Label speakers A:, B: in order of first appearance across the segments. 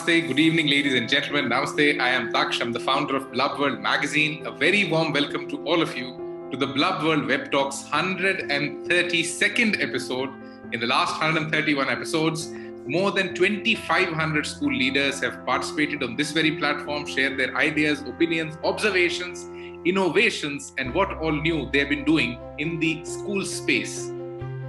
A: Namaste, good evening, ladies and gentlemen. Namaste, I am Daksh. I'm the founder of Blub World magazine. A very warm welcome to all of you to the Blub World Web Talks 132nd episode. In the last 131 episodes, more than 2,500 school leaders have participated on this very platform, shared their ideas, opinions, observations, innovations, and what all new they've been doing in the school space.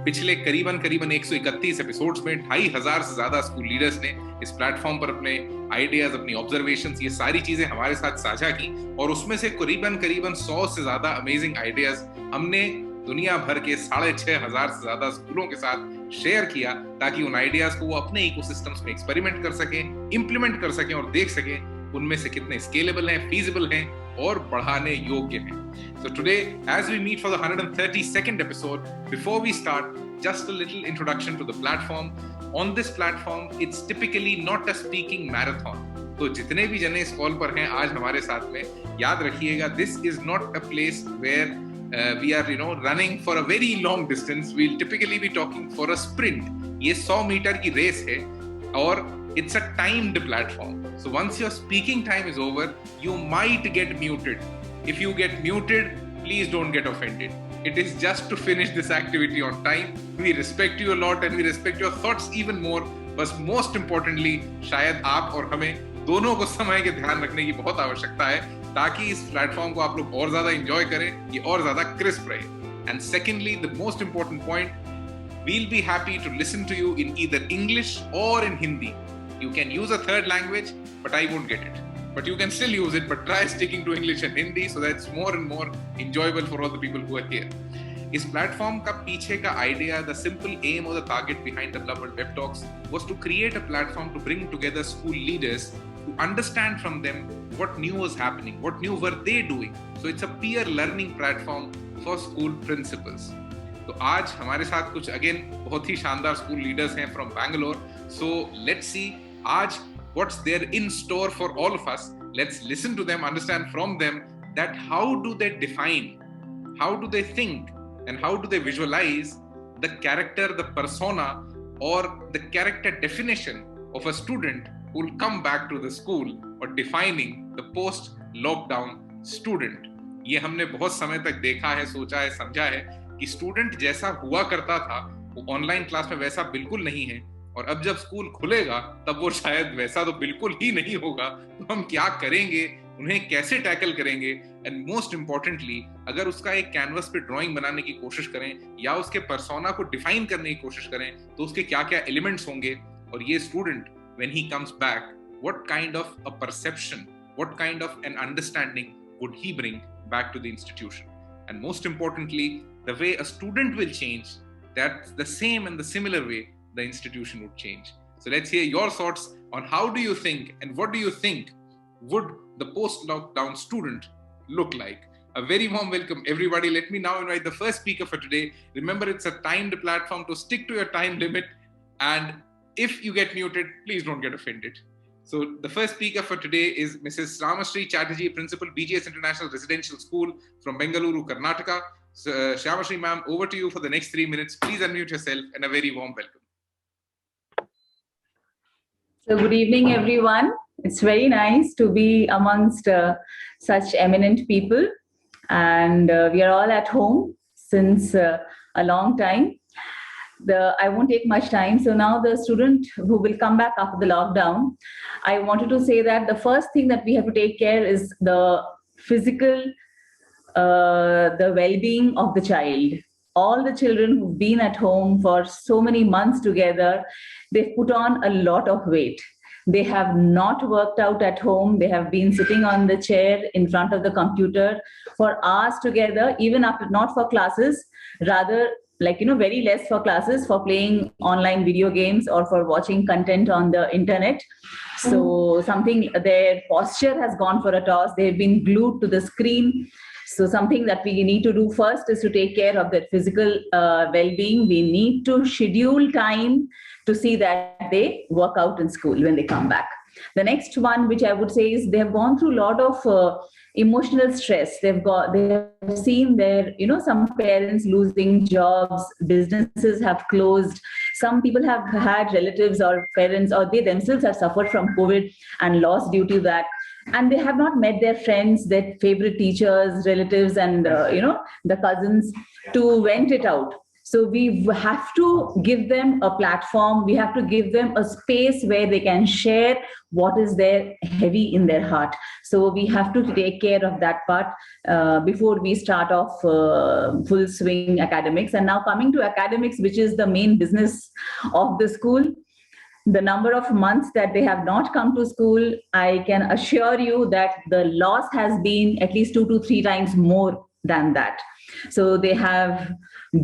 A: पिछले करीबन 131 episodes में 2,500 से ज्यादा school leaders ने इस platform पर अपने ideas, अपनी ऑब्जर्वेशंस, ये सारी चीजें हमारे साथ साझा की और उसमें से करीबन 100 से ज्यादा अमेजिंग आइडियाज हमने दुनिया भर के 6,500 से ज्यादा स्कूलों के साथ शेयर किया ताकि उन आइडियाज को वो अपने इकोसिस्टम्स में एक्सपेरिमेंट कर सकें, इंप्लीमेंट कर सकें और देख सकें उनमें से कितने स्केलेबल हैं, फीजिबल हैं और बढ़ाने योग्य हैं. So today, as we meet for the 132nd episode, before we start, just a little introduction to the platform. On this platform, it's typically not a speaking marathon. तो जितने भी जने इस कॉल पर हैं आज हमारे साथ में, याद रखिएगा, this is not a place where we are, running for a very long distance. We'll typically be talking for a sprint. ये 100 मीटर की रेस है और it's a timed platform. So once your speaking time is over, you might get muted. If you get muted, please don't get offended. It is just to finish this activity on time. We respect you a lot and we respect your thoughts even more. But most importantly, शायद आप और हमें दोनों को समय के ध्यान रखने की बहुत आवश्यकता है ताकि इस प्लेटफॉर्म को आप लोग और ज्यादा एंजॉय करें, ये और ज्यादा क्रिस्प रहे. And secondly, the most important point, we'll be happy to listen to you in either English or in Hindi. You can use a third language, but I won't get it. But you can still use it, but try sticking to English and Hindi so that's more and more enjoyable for all the people who are here. इस platform का पीछे का idea, the simple aim or the target behind the Blub World Web Talks was to create a platform to bring together school leaders to understand from them what new was happening, what new were they doing. So it's a peer learning platform for school principals. तो आज हमारे साथ कुछ again बहुत ही शानदार school leaders हैं from Bangalore. So let's see आज what's there in store for all of us. Let's listen to them, understand from them that how do they define, how do they think, and how do they visualize the character, the persona, or the character definition of a student who will come back to the school, or defining the post-lockdown student. ये हमने बहुत समय तक देखा है, सोचा है, समझा है कि स्टूडेंट जैसा हुआ करता था वो ऑनलाइन क्लास में वैसा बिल्कुल नहीं है और अब जब स्कूल खुलेगा तब वो शायद वैसा तो बिल्कुल ही नहीं होगा. तो हम क्या करेंगे, उन्हें कैसे टैकल करेंगे, एंड मोस्ट इंपॉर्टेंटली अगर उसका एक कैनवस पे ड्राइंग बनाने की कोशिश करें या उसके पर्सोना को डिफाइन करने की कोशिश करें तो उसके क्या क्या एलिमेंट्स होंगे और ये student when he comes back what kind of a perception, what kind of an understanding would he bring back to the institution. And most importantly, the way a student will change, that's the same and the similar way the institution would change. So let's hear your thoughts on how do you think and what do you think would the post-lockdown student look like. A very warm welcome everybody. Let me now invite the first speaker for today. Remember, it's a timed platform, to stick to your time limit, and if you get muted, please don't get offended. So the first speaker for today is Mrs. Shyamashri Chatterjee, Principal, BGS International Residential School from Bengaluru, Karnataka. So, Shyamashri ma'am, over to you for the next 3 minutes. Please unmute yourself and a very warm welcome.
B: So good evening, everyone. It's very nice to be amongst such eminent people. And we are all at home since a long time. I won't take much time. So now the student who will come back after the lockdown, I wanted to say that the first thing that we have to take care is the physical, the well-being of the child. All the children who've been at home for so many months together, they've put on a lot of weight. They have not worked out at home. They have been sitting on the chair in front of the computer for hours together, even after not for classes, rather very less for classes, for playing online video games or for watching content on the internet. So their posture has gone for a toss. They've been glued to the screen. So something that we need to do first is to take care of their physical well-being. We need to schedule time to see that they work out in school when they come back. The next one, which I would say, is they have gone through a lot of emotional stress. They have seen their, some parents losing jobs, businesses have closed. Some people have had relatives or parents, or they themselves have suffered from COVID and lost due to that, and they have not met their friends, their favorite teachers, relatives, and the cousins to vent it out. So we have to give them a platform. We have to give them a space where they can share what is there heavy in their heart. So we have to take care of that part before we start off full swing academics. And now coming to academics, which is the main business of the school, the number of months that they have not come to school, I can assure you that the loss has been at least 2 to 3 times more than that. So they have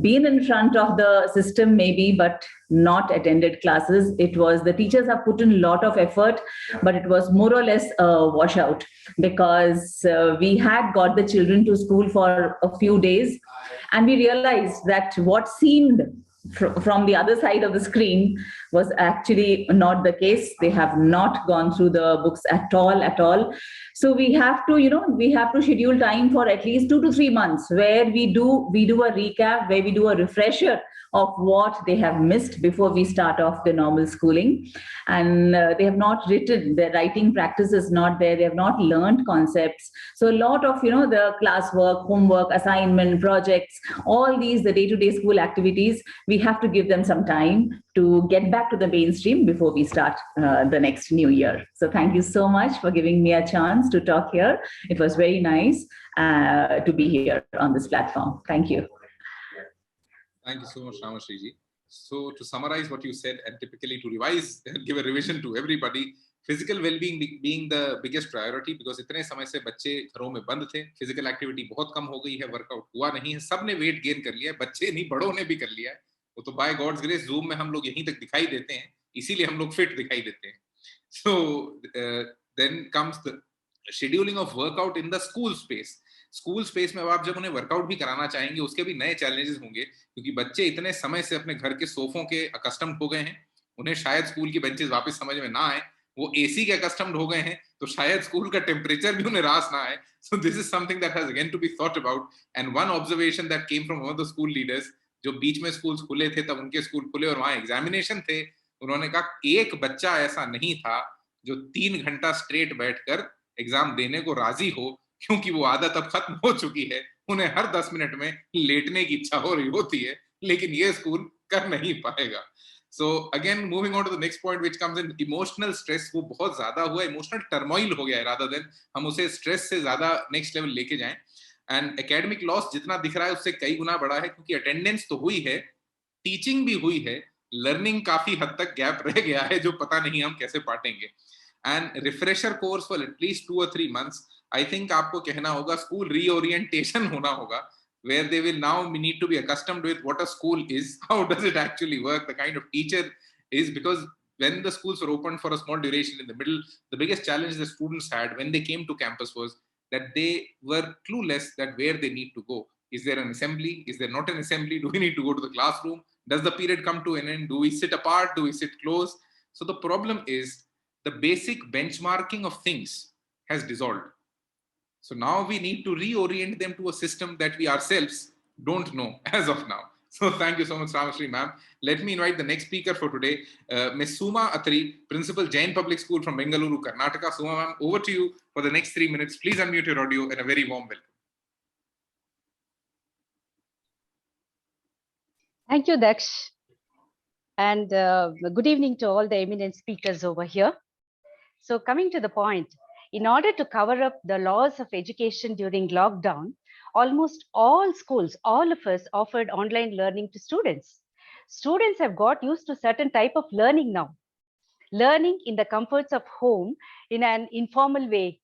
B: been in front of the system maybe, but not attended classes. It was, the teachers have put in a lot of effort, but it was more or less a washout, because we had got the children to school for a few days, and we realized that what seemed from the other side of the screen was actually not the case. They have not gone through the books at all. So we have to, we have to schedule time for at least 2 to 3 months where we do a recap, where we do a refresher of what they have missed before we start off the normal schooling. And they have not written, their writing practice is not there, they have not learned concepts. So a lot of, the classwork, homework, assignment, projects, all these, the day-to-day school activities, we have to give them some time to get back to the mainstream before we start the next new year. So thank you so much for giving me a chance to talk here. It was very nice to be here on this platform. Thank you.
A: Thank you so much, Ramashree ji. So to summarize what you said, and typically to revise and give a revision to everybody, physical well-being being the biggest priority, because इतने समय से बच्चे घरों में बंद थे, physical activity बहुत कम हो गई है, वर्कआउट हुआ नहीं है, सबने वेट गेन कर लिया है, बच्चे नहीं बड़ों ने भी कर लिया है. वो तो बाय गॉड्स ग्रेस जूम में हम लोग यहीं तक दिखाई देते हैं, इसीलिए हम लोग फिट दिखाई देते हैं. So then comes the scheduling of workout in the school space. School space में आप जब उन्हें वर्कआउट भी कराना चाहेंगे, उसके भी नए चैलेंजेस होंगे, क्योंकि बच्चे इतने समय से अपने घर के सोफों के अकस्टम्ड हो गए हैं, उन्हें शायद स्कूल की बेंचेस वापस समझ में ना आए. वो एसी के अकस्टम्ड हो गए हैं, तो शायद स्कूल का टेम्परेचर भी उन्हें रास ना आए. So this is something that has again to be thought about. And one observation that came from one of the school leaders, जो बीच में स्कूल खुले थे, तब उनके स्कूल खुले और वहां एग्जामिनेशन थे, उन्होंने कहा एक बच्चा ऐसा नहीं था जो 3 घंटा स्ट्रेट बैठकर एग्जाम देने को राजी हो, क्योंकि वो आदत अब खत्म हो चुकी है. उन्हें हर 10 मिनट में लेटने की इच्छा हो रही होती है, लेकिन ये स्कूल कर नहीं पाएगा. So again moving on to the next point which comes in, emotional stress. वो बहुत ज्यादा हुआ, इमोशनल टर्मोइल हो गया है, रादर देन हम उसे स्ट्रेस से ज्यादा नेक्स्ट लेवल लेके जाएं. एंड एकेडमिक लॉस जितना दिख रहा है उससे कई गुना बड़ा है, क्योंकि अटेंडेंस तो हुई है, टीचिंग भी हुई है, लर्निंग काफी हद तक गैप रह गया है, जो पता नहीं हम कैसे पाटेंगे. And refresher course for at least 2 or 3 months. I think आपको कहना होगा, स्कूल रीओरिएंटेशन होना होगा, where they will now need to be accustomed with what a school is, how does it actually work, the kind of teacher is, because when the schools were opened for a small duration in the middle, the biggest challenge the students had when they came to campus was that they were clueless that where they need to go. Is there an assembly? Is there not an assembly? Do we need to go to the classroom? Does the period come to an end? Do we sit apart? Do we sit close? So the problem is the basic benchmarking of things has dissolved. So now we need to reorient them to a system that we ourselves don't know as of now. So thank you so much, Ramashree ma'am. Let me invite the next speaker for today, Ms. Suma Atri, Principal, Jain Public School from Bengaluru, Karnataka. Suma ma'am, over to you for the next 3 minutes. Please unmute your audio, and a very warm welcome.
C: Thank you, Daksh. And good evening to all the eminent speakers over here. So coming to the point, in order to cover up the loss of education during lockdown, almost all schools, all of us offered online learning to students. Students have got used to certain type of learning now. Learning in the comforts of home in an informal way.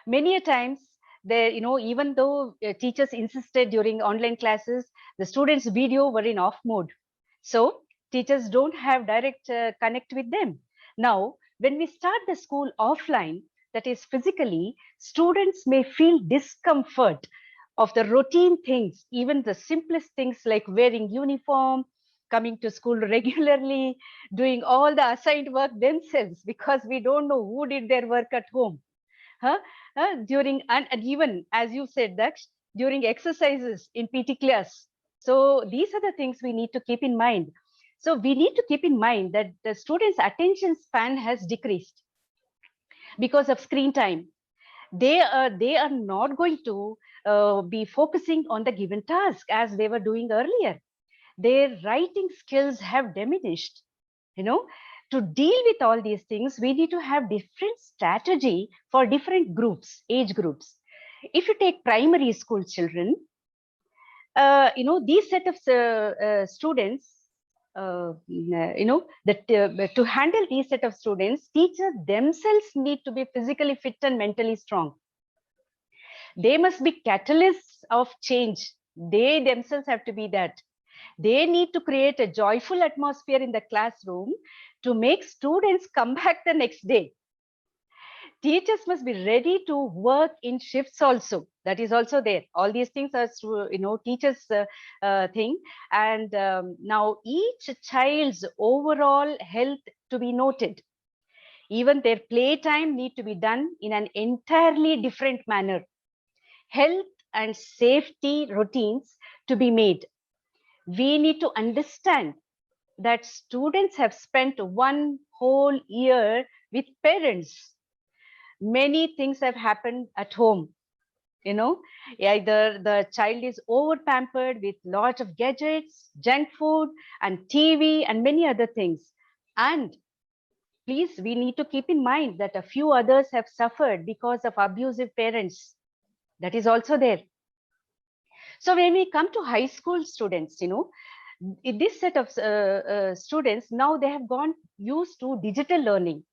C: Many a times, even though teachers insisted during online classes, the students' video were in off mode. So teachers don't have direct connect with them. Now, when we start the school offline, that is physically, students may feel discomfort of the routine things, even the simplest things like wearing uniform, coming to school regularly, doing all the assigned work themselves, because we don't know who did their work at home. During, and even as you said, Daksh, during exercises in PT class. So these are the things we need to keep in mind. So we need to keep in mind that the students' attention span has decreased because of screen time. They are not going to be focusing on the given task as they were doing earlier. Their writing skills have diminished. To deal with all these things, we need to have different strategy for different groups, age groups. If you take primary school children, these set of students, to handle these set of students, teachers themselves need to be physically fit and mentally strong. They must be catalysts of change. They themselves have to be that. They need to create a joyful atmosphere in the classroom to make students come back the next day. Teachers must be ready to work in shifts also. That is also there. All these things are, teachers' thing. And now each child's overall health to be noted. Even their playtime need to be done in an entirely different manner. Health and safety routines to be made. We need to understand that students have spent one whole year with parents. Many things have happened at home. Either the child is over pampered with lots of gadgets, junk food, and TV, and many other things. And please, we need to keep in mind that a few others have suffered because of abusive parents. That is also there. So when we come to high school students, this set of students, now they have gone used to digital learning.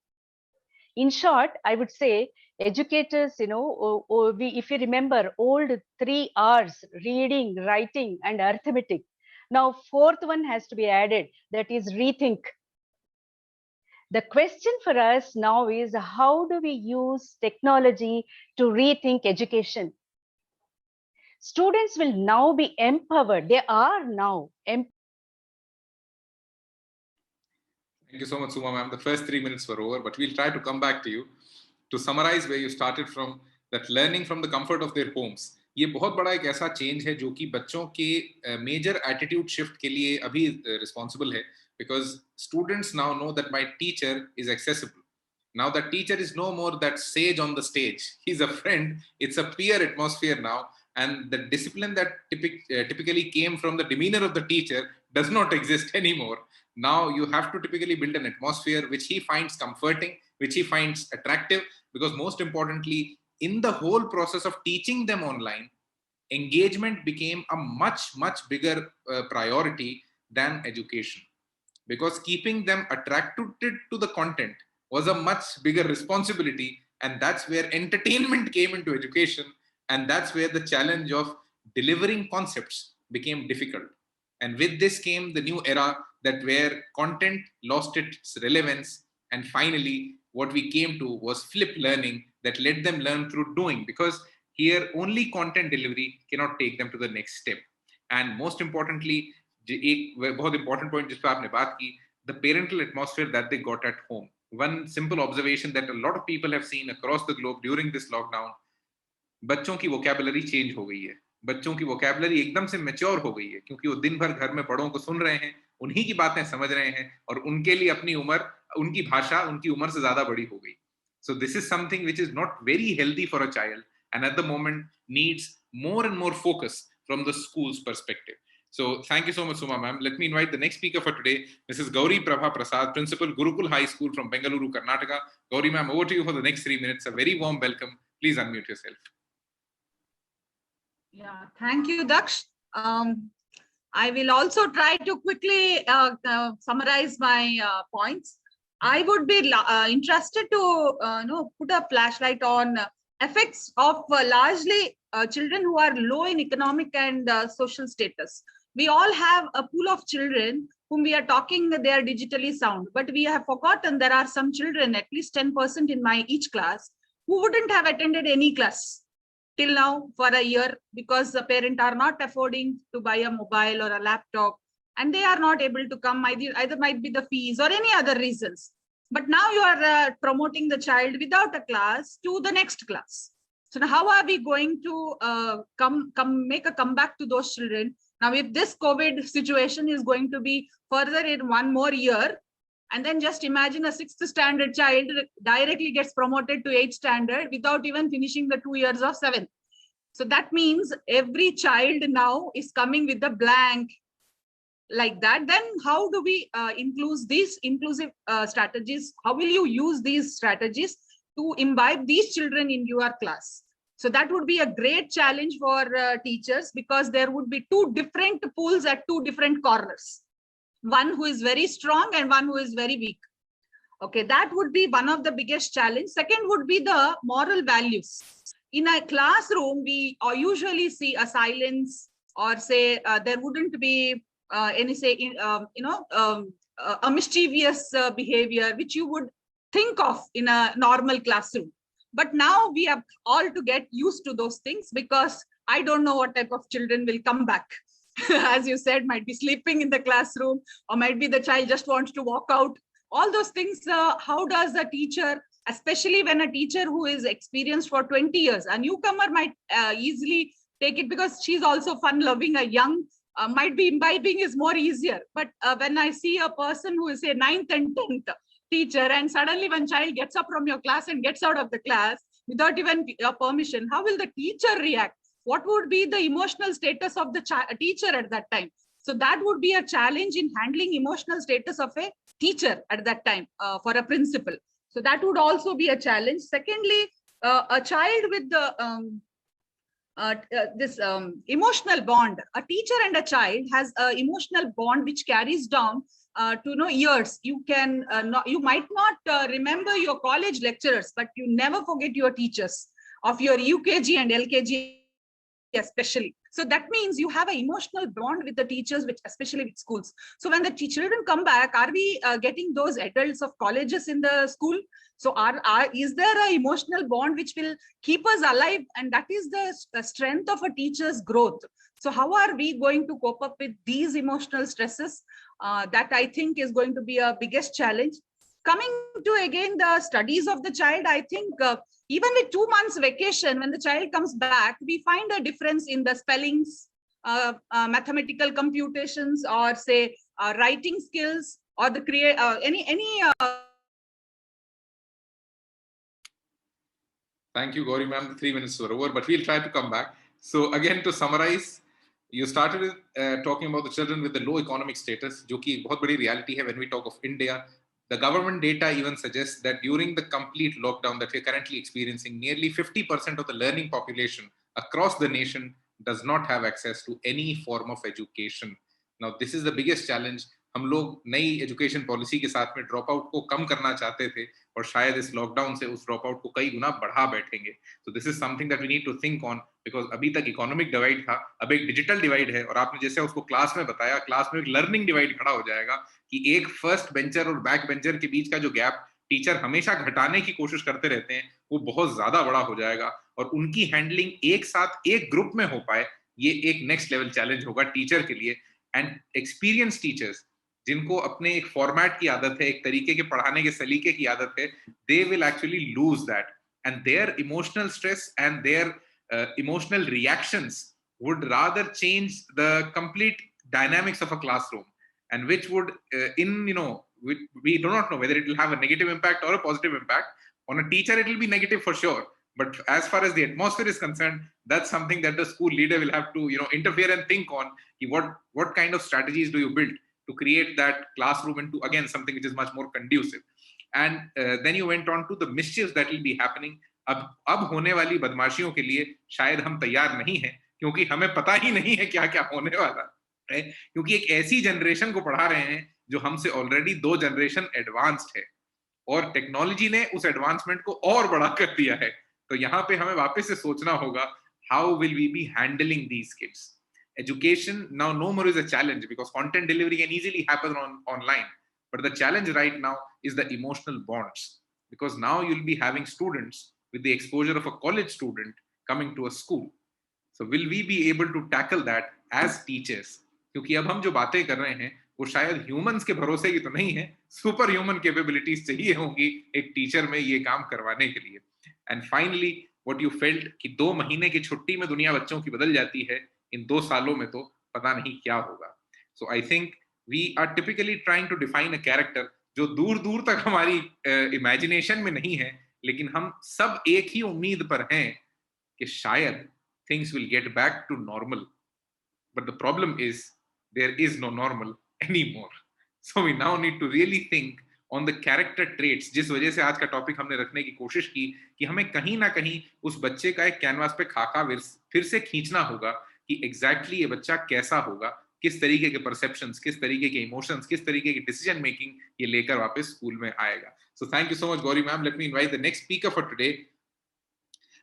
C: In short, I would say educators, if you remember old 3 R's, reading, writing, and arithmetic. Now, fourth one has to be added, that is rethink. The question for us now is, how do we use technology to rethink education? Students will now be empowered. They are now empowered.
A: Thank you so much, Suma ma'am. The first 3 minutes were over, but we'll try to come back to you to summarize where you started from, that learning from the comfort of their homes. ये बहुत बड़ा एक ऐसा change है जो कि बच्चों के मेजर एटीट्यूड शिफ्ट के लिए अभी रिस्पॉन्सिबल है, because students now know that my teacher is accessible. Now the teacher is no more that sage on the stage. He's a friend. It's a peer atmosphere now. And the discipline that typically came from the demeanor of the teacher does not exist anymore. Now you have to typically build an atmosphere which he finds comforting, which he finds attractive, because most importantly, in the whole process of teaching them online, engagement became a much, much bigger priority than education. Because keeping them attracted to the content was a much bigger responsibility, and that's where entertainment came into education, and that's where the challenge of delivering concepts became difficult. And with this came the new era, that where content lost its relevance, and finally what we came to was flip learning that let them learn through doing, because here only content delivery cannot take them to the next step. And most importantly, एक बहुत important point जिस पे आपने बात की, the parental atmosphere that they got at home. One simple observation that a lot of people have seen across the globe during this lockdown, बच्चों की vocabulary change हो गई है. बच्चों की vocabulary एकदम से mature हो गई है, क्योंकि वो दिन भर घर में बड़ों को सुन रहे हैं, उन्हीं की बातें समझ रहे हैं, और उनके लिए अपनी उम्र, उनकी भाषा उनकी उम्र से ज्यादा बड़ी हो गई. So this is something which is not very healthy for a child, and at the moment needs more and more focus from the school's perspective. So thank you so much, Suma ma'am. Let me invite the next speaker for today, Mrs. Gauri Prabha Prasad, Principal, Gurukul High School from Bengaluru, Karnataka. Gauri ma'am, over to you for the next 3 minutes. A very warm welcome. Please unmute yourself.
D: Yeah, thank you, Daksh. I will also try to quickly summarize my points. I would be interested to put a flashlight on effects of largely children who are low in economic and social status. We all have a pool of children whom we are talking they are digitally sound, but we have forgotten there are some children, at least 10% in my each class, who wouldn't have attended any class till now for a year, because the parent are not affording to buy a mobile or a laptop, and they are not able to come, either might be the fees or any other reasons. But now you are promoting the child without a class to the next class. So now how are we going to make a comeback to those children Now, if this COVID situation is going to be further in 1 more year, and then just imagine a 6th standard child directly gets promoted to 8th standard without even finishing the 2 years of 7th. So that means every child now is coming with a blank like that. Then how do we include these inclusive strategies? How will you use these strategies to imbibe these children in your class? So that would be a great challenge for teachers, because there would be 2 different pools at 2 different corners. One who is very strong and one who is very weak. Okay, that would be one of the biggest challenge. Second would be the moral values. In a classroom, we usually see a silence, or say there wouldn't be any say a mischievous behavior which you would think of in a normal classroom. But now we have all to get used to those things, because I don't know what type of children will come back. As you said, might be sleeping in the classroom, or might be the child just wants to walk out. All those things, how does a teacher, especially when a teacher who is experienced for 20 years, a newcomer might easily take it because she's also fun-loving, a young, might be imbibing is more easier. But when I see a person who is a 9th and 10th teacher, and suddenly one child gets up from your class and gets out of the class without even your permission, how will the teacher react? What would be the emotional status of the teacher at that time? So that would be a challenge in handling emotional status of a teacher at that time for a principal. So that would also be a challenge. Secondly, a child with the this emotional bond. A teacher and a child has an emotional bond which carries down to years. You can you might not remember your college lecturers, but you never forget your teachers of your UKG and LKG especially. So that means you have an emotional bond with the teachers, which especially with schools. So when the children come back, are we getting those adults of colleges in the school? So is there an emotional bond which will keep us alive? And that is the strength of a teacher's growth. So how are we going to cope up with these emotional stresses? That I think is going to be a biggest challenge. Coming to again the studies of the child, I think even with 2 months vacation, when the child comes back, we find a difference in the spellings, mathematical computations, or say writing skills, or the
A: Thank you, Gauri ma'am. The 3 minutes were over, but we'll try to come back. So again, to summarize, you started with talking about the children with the low economic status, जो कि बहुत बड़ी reality है when we talk of India. The government data even suggests that during the complete lockdown that we're currently experiencing, nearly 50% of the learning population across the nation does not have access to any form of education. Now, this is the biggest challenge. हम लोग नई education policy के साथ में drop out को कम करना चाहते थे, और शायद इस लॉकडाउन से उस ड्रॉप आउट को कई गुना बढ़ा बैठेंगे. तो this is something that we need to think on, because अभी तक इकोनॉमिक डिवाइड था, अब एक डिजिटल डिवाइड है, और आपने जैसे उसको क्लास में बताया, क्लास में एक लर्निंग डिवाइड खड़ा हो जाएगा कि एक फर्स्ट बेंचर और बैक बेंचर के बीच का जो गैप टीचर हमेशा घटाने की कोशिश करते रहते हैं, वो बहुत ज्यादा बड़ा हो जाएगा, और उनकी हैंडलिंग एक साथ एक ग्रुप में हो पाए, ये एक नेक्स्ट लेवल चैलेंज होगा टीचर के लिए. एंड एक्सपीरियंस टीचर्स जिनको अपने एक फॉर्मेट की आदत है, एक तरीके के पढ़ाने के सलीके की आदत है, they will actually lose that, and their emotional stress and their emotional reactions would rather change the complete dynamics of a classroom, and which would we do not know whether it will have a negative impact or a positive impact. On a teacher, it will be negative for sure, but as far as the atmosphere is concerned, that's something that the school leader will have to interfere and think on. What kind of strategies do you build to create that classroom into, again, something which is much more conducive. And then you went on to the mischiefs that will be happening. अब होने वाली बदमाशियों के लिए शायद हम तैयार नहीं हैं, क्योंकि हमें पता ही नहीं है क्या क्या होने वाला है, क्योंकि एक ऐसी जनरेशन को पढ़ा रहे हैं जो हमसे ऑलरेडी 2 जनरेशन एडवांस्ड है, और टेक्नोलॉजी ने उस एडवांसमेंट को और बड़ा कर दिया है. तो यहाँ पे हमें वापस से सोचना होगा, how will we be handling these kids. Education now no more is a challenge, because content delivery can easily happen online. But the challenge right now is the emotional bonds, because now you'll be having students with the exposure of a college student coming to a school. So will we be able to tackle that as teachers? क्योंकि अब हम जो बातें कर रहे हैं वो शायद ह्यूमंस के भरोसे की तो नहीं है, सुपर ह्यूमन कैपेबिलिटीज चाहिए होंगी एक टीचर में ये काम करवाने के लिए. And finally what you felt कि 2 महीने की छुट्टी में दुनिया बच्चों की बदल जाती है, इन 2 सालों में तो पता नहीं क्या होगा. So I think we are typically trying to define a character जो दूर दूर तक हमारी इमेजिनेशन में नहीं है, लेकिन हम सब एक ही उम्मीद पर हैं कि शायद things will get back to normal. But the problem is there is no normal anymore. So we now need to really think on the character traits, जिस वजह से आज का टॉपिक हमने रखने की कोशिश की कि हमें कहीं ना कहीं उस बच्चे का एक कैनवास पे खाका फिर से खींचना होगा कि एग्जैक्टली ये बच्चा कैसा होगा, किस तरीके के परसेप्शंस, किस तरीके के इमोशंस, किस तरीके की डिसीजन मेकिंग ये लेकर वापस स्कूल में आएगा. So thank you so much Gauri ma'am. Let me invite the next speaker for today,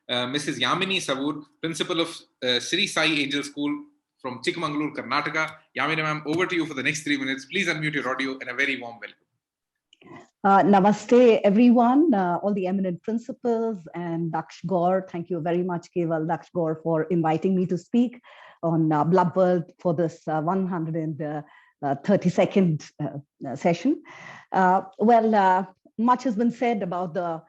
A: Mrs. Yamini Savur, principal of Sri Sai Angel School from Chikmagalur, Karnataka. Yamini ma'am, over to you for the next 3 minutes. Please unmute your audio and a very warm welcome.
E: Namaste, everyone, all the eminent principals and Daksh Gaur. Thank you very much, Keval Daksh Gaur, for inviting me to speak on Blub World for this 132nd session. Much has been said about the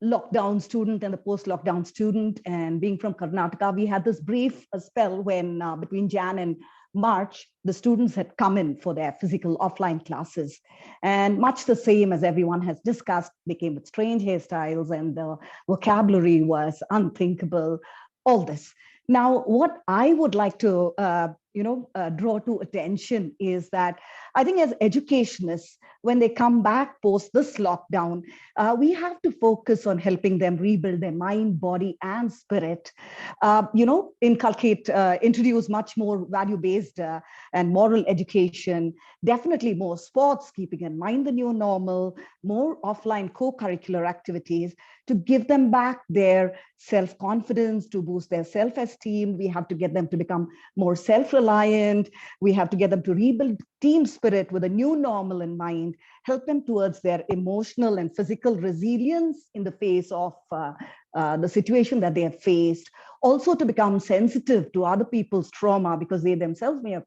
E: lockdown student and the post-lockdown student, and being from Karnataka, we had this brief spell when between Jan and March, the students had come in for their physical offline classes, and much the same as everyone has discussed, they came with strange hairstyles and the vocabulary was unthinkable, all this. Now, what I would like to draw to attention is that I think as educationists, when they come back post this lockdown, we have to focus on helping them rebuild their mind, body, and spirit. Introduce much more value-based and moral education, definitely more sports, keeping in mind the new normal, more offline co-curricular activities to give them back their self-confidence, to boost their self-esteem. We have to get them to become more self-reliant. We have to get them to rebuild team spirit with a new normal in mind, help them towards their emotional and physical resilience in the face of the situation that they have faced. Also to become sensitive to other people's trauma, because they themselves may have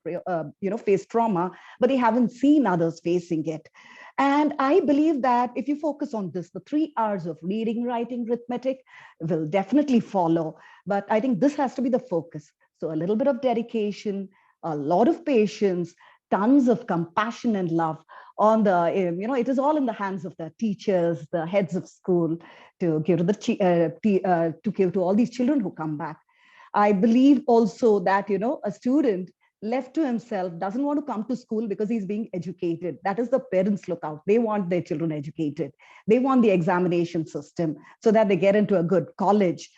E: faced trauma, but they haven't seen others facing it. And I believe that if you focus on this, the 3 hours of reading, writing, arithmetic will definitely follow. But I think this has to be the focus. So a little bit of dedication, a lot of patience, tons of compassion and love on the, it is all in the hands of the teachers, the heads of school to give to give to all these children who come back. I believe also that, a student left to himself doesn't want to come to school because he's being educated. That is the parents' lookout. They want their children educated. They want the examination system so that they get into a good college,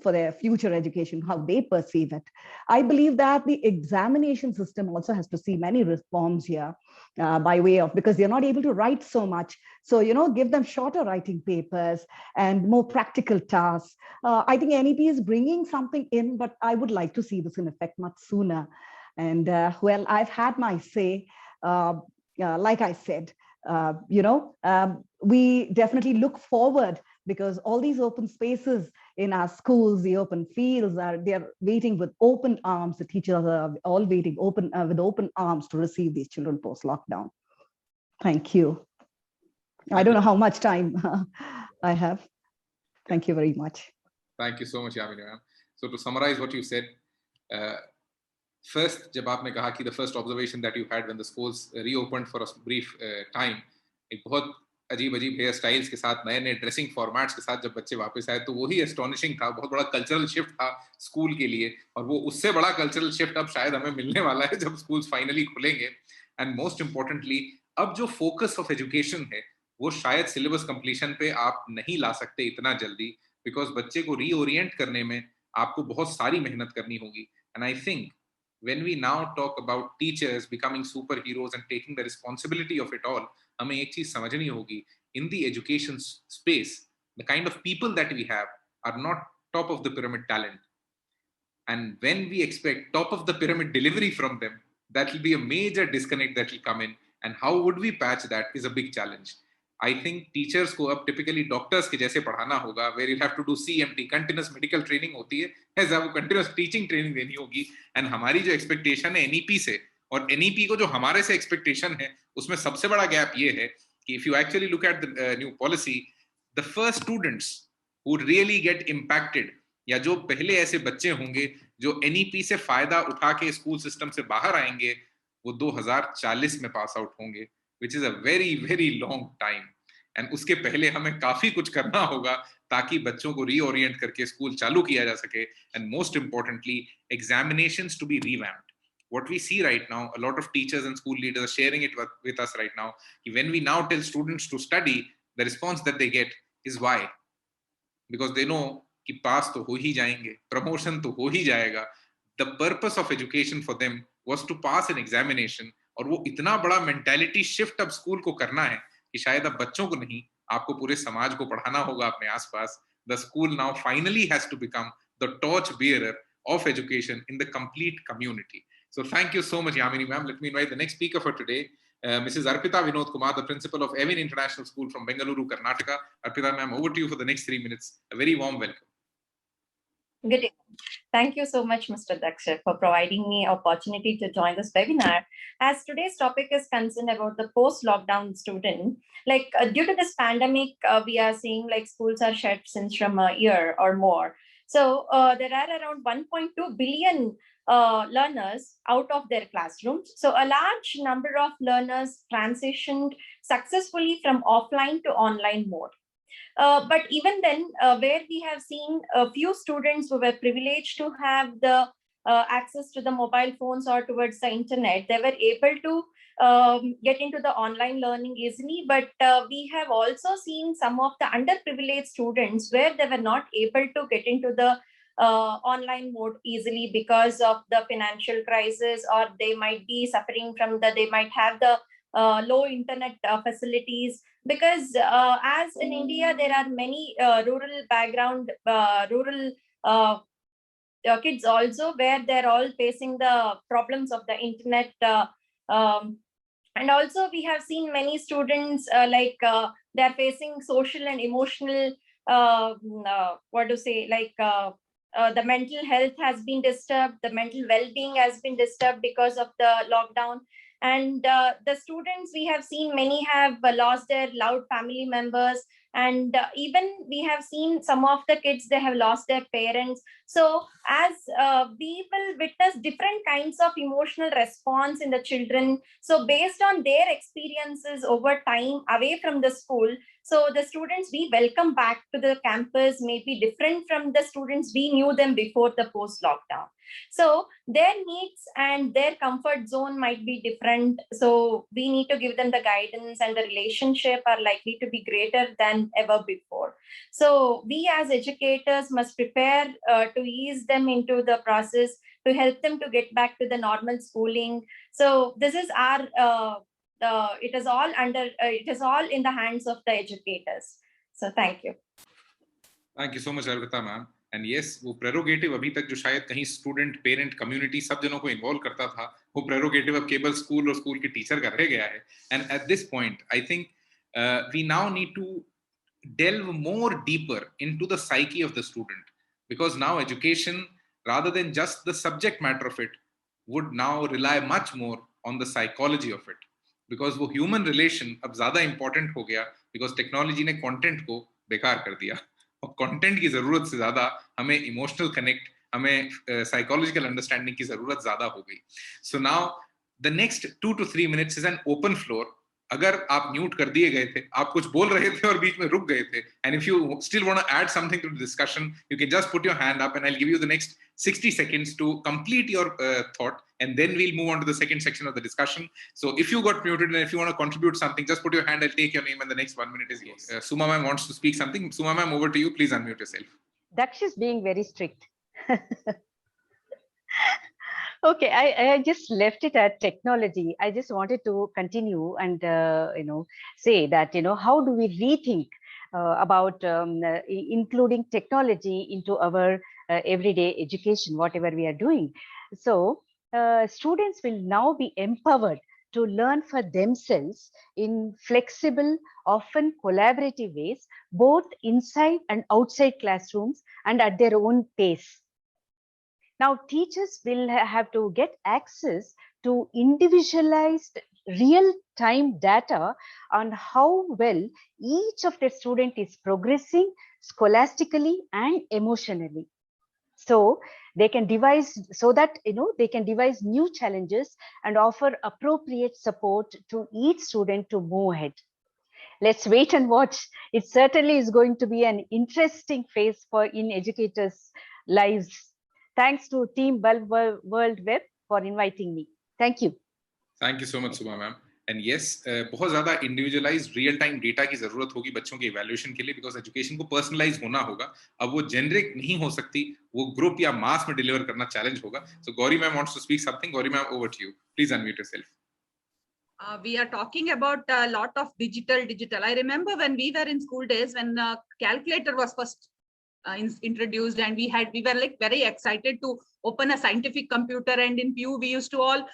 E: for their future education, how they perceive it. I believe that the examination system also has to see many reforms here by way of, because they're not able to write so much. So, give them shorter writing papers and more practical tasks. I think NEP is bringing something in, but I would like to see this in effect much sooner. And I've had my say, like I said, we definitely look forward, because all these open spaces in our schools, the open fields, they're waiting with open arms. The teachers are all waiting with open arms to receive these children post-lockdown. Thank you. I don't know how much time I have. Thank you very much.
A: Thank you so much, Yamini ma'am. So to summarize what you said, first, जब आपने कहा कि the first observation that you had when the schools reopened for a brief time, एक बहुत अजीब hair styles के साथ, नए ड्रेसिंग फॉर्मेट्स के साथ जब बच्चे वापस आए, तो वही एस्टोनिशिंग था, बहुत बड़ा कल्चरल शिफ्ट था स्कूल के लिए, और वो उससे बड़ा कल्चरल शिफ्ट अब शायद हमें मिलने वाला है जब स्कूल्स फाइनली खुलेंगे. एंड मोस्ट इंपॉर्टेंटली, अब जो फोकस ऑफ एजुकेशन है वो शायद सिलेबस कंप्लीशन पे आप नहीं ला सकते इतना जल्दी, बिकॉज बच्चे को रीओरिएंट करने में आपको बहुत सारी मेहनत करनी होगी. And I think when we now talk about teachers becoming superheroes and taking the responsibility of it all, हमें एक चीज समझनी होगी, in the education space, the kind of people that we have are not top of the pyramid talent. And when we expect top of the pyramid delivery from them, that will be a major disconnect that will come in. And how would we patch that is a big challenge. I think teachers को अब typically doctors के जैसे पढ़ाना होगा, where you have to do CMT, continuous medical training होती है, ऐसा वो continuous teaching training देनी होगी. And हमारी जो expectation है NEP से, और NEP को जो हमारे से expectation है, उसमें सबसे बड़ा gap ये है कि if you actually look at the new policy, the first students who really get impacted या जो पहले ऐसे बच्चे होंगे जो NEP से फायदा उठा के स्कूल सिस्टम से बाहर आएंगे, वो 2040 में पास आउट होंगे, which is a very very long time. And उसके पहले हमें काफी कुछ करना होगा ताकि बच्चों को रीओरिएंट करके स्कूल चालू किया जा सके। And most importantly, examinations to be revamped. What we see right now, a lot of teachers and school leaders are sharing it with us right now. When we now tell students to study, the response that they get is why? Because they know कि पास तो हो ही जाएंगे, promotion तो हो ही जाएगा। The purpose of education for them was to pass an examination, और वो इतना बड़ा मेंटालिटी शिफ्ट अब स्कूल को करना है कि शायद अब बच्चों को नहीं, आपको पूरे समाज को पढ़ाना होगा अपने आसपास। The school now finally has to become the torch bearer of education in the complete community. So thank you so much, Yamini ma'am. Let me invite the next speaker for today, Mrs. Arpita Vinod Kumar, the principal of Evin International School from Bengaluru, Karnataka. Arpita ma'am, over to you for the next 3 minutes. A very warm welcome.
F: Good evening. Thank you so much, Mr. Daksha, for providing me opportunity to join this webinar. As today's topic is concerned about the post-lockdown student, like due to this pandemic, we are seeing like schools are shut since from a year or more. So there are around 1.2 billion learners out of their classrooms. So a large number of learners transitioned successfully from offline to online mode. But even then, where we have seen a few students who were privileged to have the access to the mobile phones or towards the internet, they were able to get into the online learning easily. But we have also seen some of the underprivileged students where they were not able to get into the online mode easily because of the financial crisis, or they might be suffering from they might have the low internet facilities, because as in India, there are many rural background, rural kids also, where they're all facing the problems of the internet. And also we have seen many students they're facing social and emotional, the mental health has been disturbed, the mental well-being has been disturbed because of the lockdown. And the students, we have seen many have lost their loved family members, and even we have seen some of the kids, they have lost their parents. So as we will witness different kinds of emotional response in the children, so based on their experiences over time away from the school, so the students we welcome back to the campus may be different from the students we knew them before the post-lockdown. So their needs and their comfort zone might be different. So we need to give them the guidance, and the relationship are likely to be greater than ever before. So we as educators must prepare to ease them into the process, to help them to get back to the normal schooling. So this is our, it is all in the hands of the educators. So thank you.
A: Thank you so much, Arpita ma'am. And yes, वो prerogative अभी तक जो शायद कहीं student, parent, community सब जनों को involve करता था, वो प्रेरोगेटिव अब केवल स्कूल और स्कूल के टीचर का रह गया है. And at this point I think we now need to delve more deeper into the psyche of the student, because now education, rather than just the subject matter of it, would now rely much more on the psychology of it, because वो human relation अब ज़्यादा important हो गया, because technology ने content को बेकार कर दिया, और कंटेंट की जरूरत से ज्यादा हमें इमोशनल कनेक्ट, हमें साइकोलॉजिकल अंडरस्टैंडिंग की जरूरत ज्यादा हो गई. So now the next 2 to 3 minutes is an open floor. अगर आप म्यूट कर दिए गए थे, आप कुछ बोल रहे थे और बीच में रुक गए थे, and if you still want to add something to the discussion, you can just put your hand up and I will give you the next 60 seconds to complete your thought, and then we'll move on to the second section of the discussion. So if you got muted and if you want to contribute something, just put your hand, I'll take your name, and the next 1 minute is yours. Suma ma'am wants to speak something. Suma ma'am, over to you. Please unmute yourself.
C: Daksh is being very strict. Okay, I just left it at technology. I just wanted to continue and say that how do we rethink about including technology into our everyday education, whatever we are doing. So students will now be empowered to learn for themselves in flexible, often collaborative ways, both inside and outside classrooms and at their own pace. Now, teachers will have to get access to individualized real-time data on how well each of their student is progressing scholastically and emotionally. So they can devise, so that they can devise new challenges and offer appropriate support to each student to move ahead. Let's wait and watch. It certainly is going to be an interesting phase in educators' lives. Thanks to Team Bulb World Web for inviting me. Thank you.
A: Thank you so much, Subha ma'am. And yes, बहुत ज़्यादा individualized real time data की ज़रूरत होगी बच्चों के evaluation के लिए, because education को personalize होना होगा. अब वो generic नहीं हो सकती, वो group या mass में deliver करना challenge होगा. So Gauri ma'am wants to speak something. Gauri ma'am, over to you. Please unmute yourself.
D: We are talking about a lot of digital. I remember when we were in school days, when calculator was first introduced, and we were like very excited to open a scientific computer, and in PU we used to all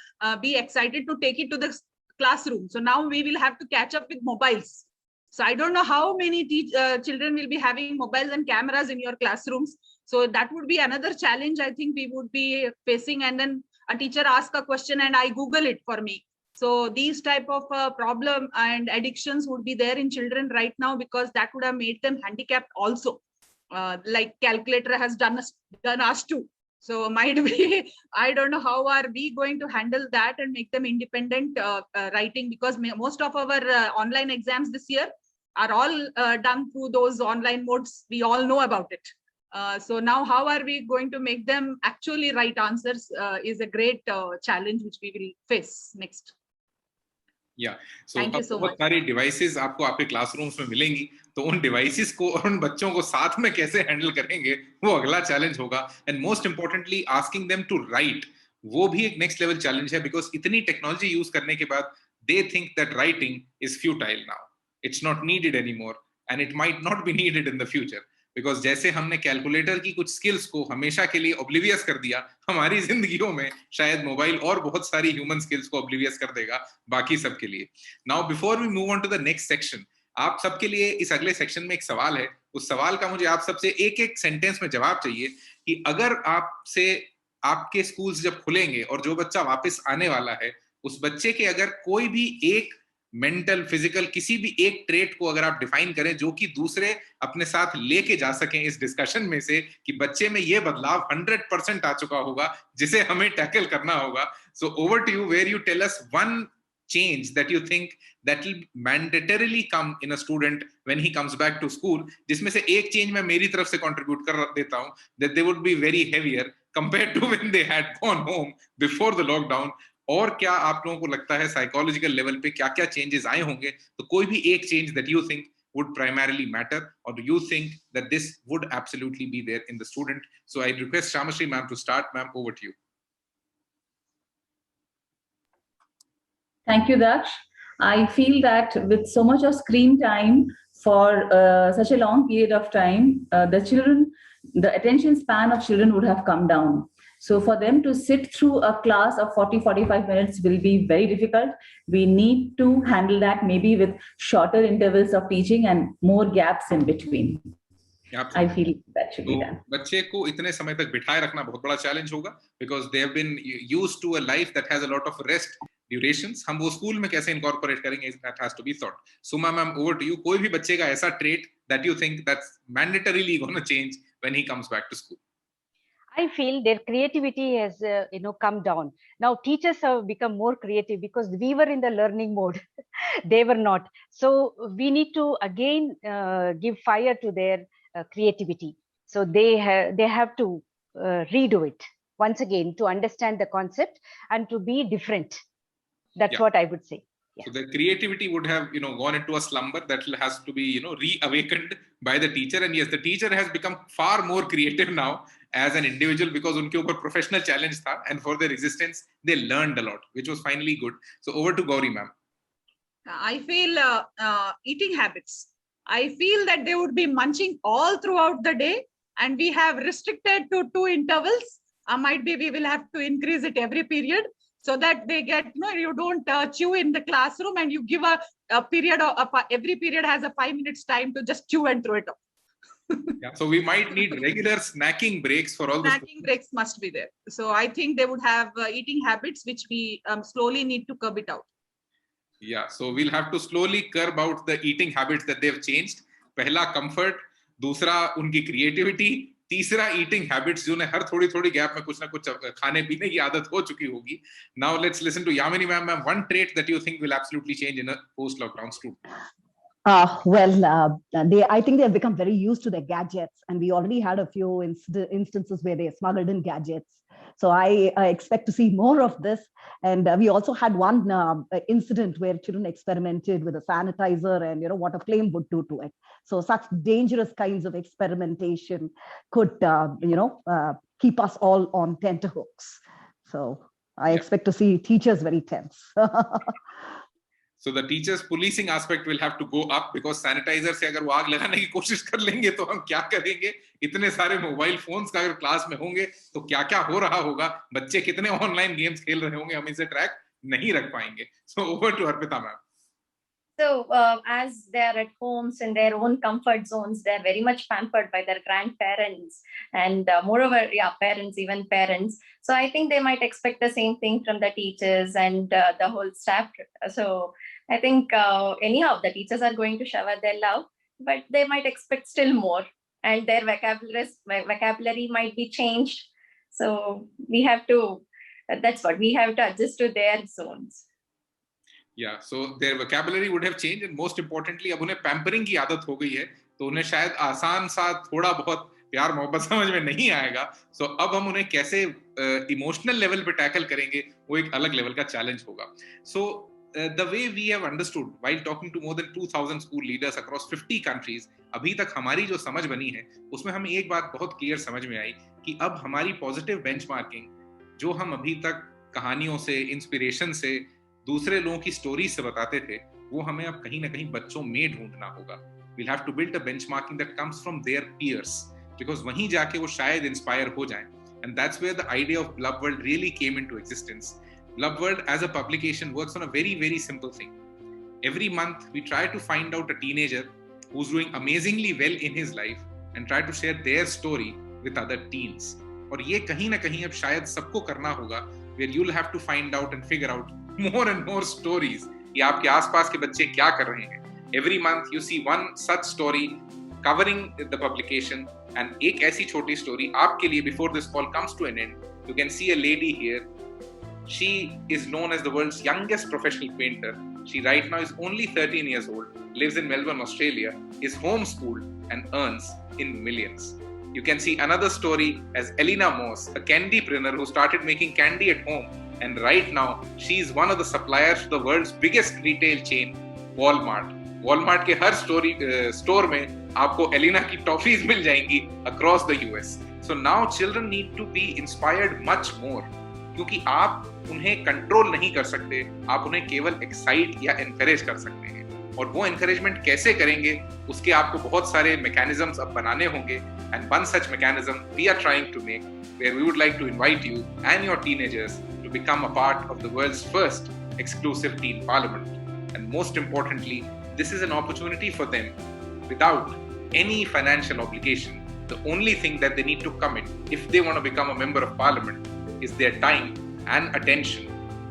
D: be excited to take it to the classroom. So now we will have to catch up with mobiles. So I don't know how many children will be having mobiles and cameras in your classrooms. So that would be another challenge I think we would be facing. And then a teacher asks a question and I Google it for me. So these type of problem and addictions would be there in children right now, because that would have made them handicapped also. Like calculator has done us too. So might be, I don't know how are we going to handle that and make them independent writing, because most of our online exams this year are all done through those online modes. We all know about it. So now how are we going to make them actually write answers is a great challenge which we will face next.
A: Yeah. So
D: Thank you so
A: बहुत सारी devices आपको आपके classrooms में मिलेंगी, तो उन devices को और उन बच्चों को साथ में कैसे handle करेंगे, वो अगला challenge होगा. And most importantly, asking them to write, वो भी एक next level challenge है, because इतनी technology use करने के बाद they think that writing is futile now. It's not needed anymore, and it might not be needed in the future. Because जैसे हमने कैलकुलेटर की कुछ स्किल्स को हमेशा के लिए ऑब्लिवियस कर दिया, हमारी जिंदगियों में शायद मोबाइल और बहुत सारी ह्यूमन स्किल्स को ऑब्लिवियस कर देगा बाकी सबके लिए. Now before we move on to the next section, आप सबके लिए इस अगले सेक्शन में एक सवाल है. उस सवाल का मुझे आप सबसे एक एक सेंटेंस में जवाब चाहिए कि अगर आपसे आपके स्कूल्स जब खुलेंगे और जो बच्चा वापस आने वाला है, उस बच्चे के अगर कोई भी एक मेंटल, फिजिकल, किसी भी एक ट्रेट को अगर आप डिफाइन करें जो कि दूसरे अपने साथ लेके जा सकें इस डिस्कशन में से, कि बच्चे में ये बदलाव 100% आ चुका होगा जिसे हमें टैकल करना होगा. So over to you, where you tell us one change that you think that will mandatorily come in a student when he comes back to school, जिसमें से एक चेंज मैं मेरी तरफ से कंट्रीब्यूट कर देता हूं, that they would be very heavier compared to when they had gone home before the lockdown. और क्या आप लोगों को लगता है साइकोलॉजिकल लेवल पे क्या क्या चेंजेस आए होंगे? तो कोई भी एक change that you think would primarily matter, or do you think that this would absolutely be there in the student? So I request Shamashri ma'am to start. Ma'am, over to you.
B: Thank you, Daksh. I feel that with so much of screen time for such a long period of time, the attention span of children would have come down. So for them to sit through a class of 40-45 minutes will be very difficult. We need to handle that maybe with shorter intervals of teaching and more gaps in between. I feel that should be done.
A: बच्चे को इतने समय तक बिठाए रखना बहुत बड़ा challenge होगा, because they have been used to a life that has a lot of rest durations. हम वो स्कूल में कैसे incorporate करेंगे, that has to be thought. Suma ma'am, over to you. कोई भी बच्चे का ऐसा trait that you think that's mandatorily going to change when he comes back to school?
C: I feel their creativity has, come down. Now teachers have become more creative because we were in the learning mode. They were not. So we need to again give fire to their creativity. So they have to redo it once again to understand the concept and to be different. That's what I would say. Yeah.
A: So the creativity would have, gone into a slumber that has to be, reawakened by the teacher. And yes, the teacher has become far more creative now as an individual, because unke upar professional challenge tha, and for their existence, they learned a lot, which was finally good. So over to Gauri ma'am.
D: I feel eating habits. I feel that they would be munching all throughout the day, and we have restricted to 2 intervals. Might be we will have to increase it every period, so that they get, you don't chew in the classroom, and you give a period of every period has a 5 minutes time to just chew and throw it up.
A: Yeah, so we might need regular snacking breaks for all the
D: snacking breaks must be there. So I think they would have eating habits which we slowly need to curb it out.
A: Yeah, so we'll have to slowly curb out the eating habits that they've changed. पहला comfort, दूसरा उनकी creativity, तीसरा eating habits, जिन्हें हर थोड़ी थोड़ी gap में कुछ ना कुछ खाने पीने की आदत हो चुकी होगी. Now let's listen to Yamini ma'am. One trait that you think will absolutely change in a post-lockdown student.
E: I think they have become very used to their gadgets, and we already had a few instances where they smuggled in gadgets. So I expect to see more of this. And we also had one incident where children experimented with a sanitizer and what a flame would do to it. So such dangerous kinds of experimentation could keep us all on tenterhooks. So I expect to see teachers very tense.
A: So the teachers policing aspect will have to go up, because sanitizer से अगर वो आग लगाने की कोशिश कर लेंगे तो हम क्या करेंगे? इतने सारे मोबाइल फोन्स का अगर क्लास में होंगे तो क्या क्या हो रहा होगा, बच्चे कितने ऑनलाइन गेम्स खेल रहे होंगे, हम इसे ट्रैक नहीं रख पाएंगे. So over to Arpita ma'am.
F: So as they're at homes in their own comfort zones, they're very much pampered by their grandparents and moreover, parents, even parents. So I think they might expect the same thing from the teachers and the whole staff. So I think anyhow, the teachers are going to shower their love, but they might expect still more, and their vocabulary might be changed. So we have to, that's what we have to adjust to their zones.
A: Yeah, so their vocabulary would have changed, and most importantly, अब उन्हें pampering की आदत हो गई है, तो उन्हें शायद आसान सा थोड़ा बहुत प्यार मोहब्बत समझ में नहीं आएगा. So अब हम उन्हें कैसे इमोशनल लेवल पे टैकल करेंगे, वो एक अलग लेवल का चैलेंज होगा. So the way we have understood while talking to more than 2,000 school leaders across 50 countries, अभी तक हमारी जो समझ बनी है, उसमें हमें एक बात बहुत क्लियर समझ में आई कि अब हमारी पॉजिटिव बेंचमार्किंग, जो हम अभी तक कहानियों से, इंस्पिरेशन से, दूसरे लोगों की स्टोरी से बताते थे, वो हमें अब कहीं ना कहीं बच्चों में ढूंढना होगा. We'll have to build a benchmarking that comes from their peers, because वहीं जाके वो शायद इंस्पायर हो जाएं. And that's where the idea of Blub World really came into existence. Blub World as a publication works on a very, very simple thing. Every month, we try to find out a teenager who's doing amazingly well in his life and try to share their story with other teens. और ये कहीं ना कहीं अब शायद सबको करना होगा, where you'll have to find out and figure out more and more stories कि आपके आसपास के बच्चे क्या कर रहे हैं. Every month you see one such story covering the publication, and एक ऐसी छोटी story आपके लिए before this call comes to an end. You can see a lady here. She is known as the world's youngest professional painter. She right now is only 13 years old, lives in Melbourne, Australia, is homeschooled and earns in millions. You can see another story as Elena Moss, a candypreneur who started making candy at home, and right now she is one of the suppliers to the world's biggest retail chain, Walmart. Walmart के हर store में आपको Elena की toffees मिल जाएंगी across the US. So now children need to be inspired much more, क्योंकि आप उन्हें control नहीं कर सकते, आप उन्हें केवल एक्साइट या एनकरेज कर सकते हैं. और वो एनकरेजमेंट कैसे करेंगे, उसके आपको बहुत सारे मैकेनिज्म्स अब बनाने होंगे. And one such mechanism we are trying to make, where we would like to invite you and your teenagers to become a part of the world's first exclusive teen parliament. And most importantly, this is an opportunity for them without any financial obligation. The only thing that they need to commit if they want to become a member of parliament is their time and attention.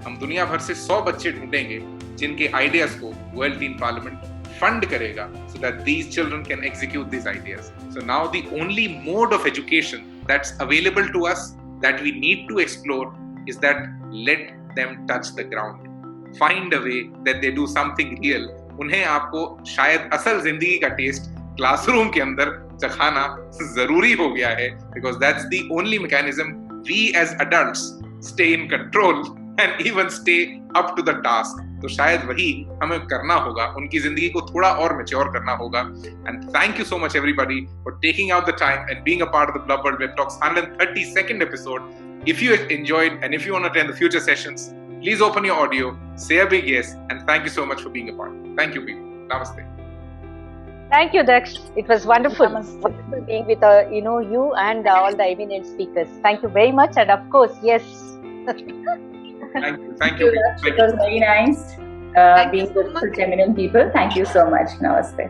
A: हम दुनिया भर से 100 बच्चे ढूंढेंगे जिनके ideas को world tin parliament fund करेगा, so that these children can execute these ideas. So now the only mode of education that's available to us that we need to explore is that let them touch the ground. Find a way that they do something real. उन्हें आपको शायद असल जिंदगी का test classroom के अंदर चखाना जरूरी हो गया है, because that's the only mechanism we as adults stay in control and even stay up to the task. तो शायद वही हमें करना होगा, उनकी जिंदगी को थोड़ा और मैच्योर करना होगा. And thank you so much everybody for taking out the time and being a part of the Blub World Web Talks 132nd episode. If you enjoyed and if you want to attend the future sessions, please open your audio, say a big yes, and thank you so much for being a part. Thank you, people. Namaste.
C: Thank you, Daksh. It was wonderful.
E: Namaste.
C: Wonderful being with you and all the eminent speakers. Thank you very much. And of course, yes.
A: Thank you. Thank you.
B: Thank you. It was very nice being with such eminent people. Thank you so much. Namaste.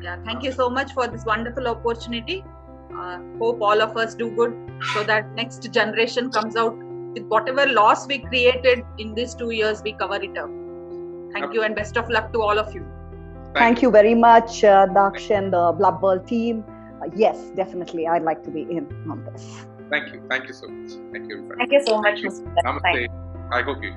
D: Yeah, thank you so much for this wonderful opportunity. Hope all of us do good so that next generation comes out with whatever loss we created in these 2 years, we cover it up. Thank you and best of luck to all of you.
E: Thank you very much, Daksh and the Blub World team. yes, definitely, I'd like to be in on this.
A: Thank you. Thank you so much. Thank you.
F: Thank you so much, Mr. Daksh.
A: Namaste. I hope you.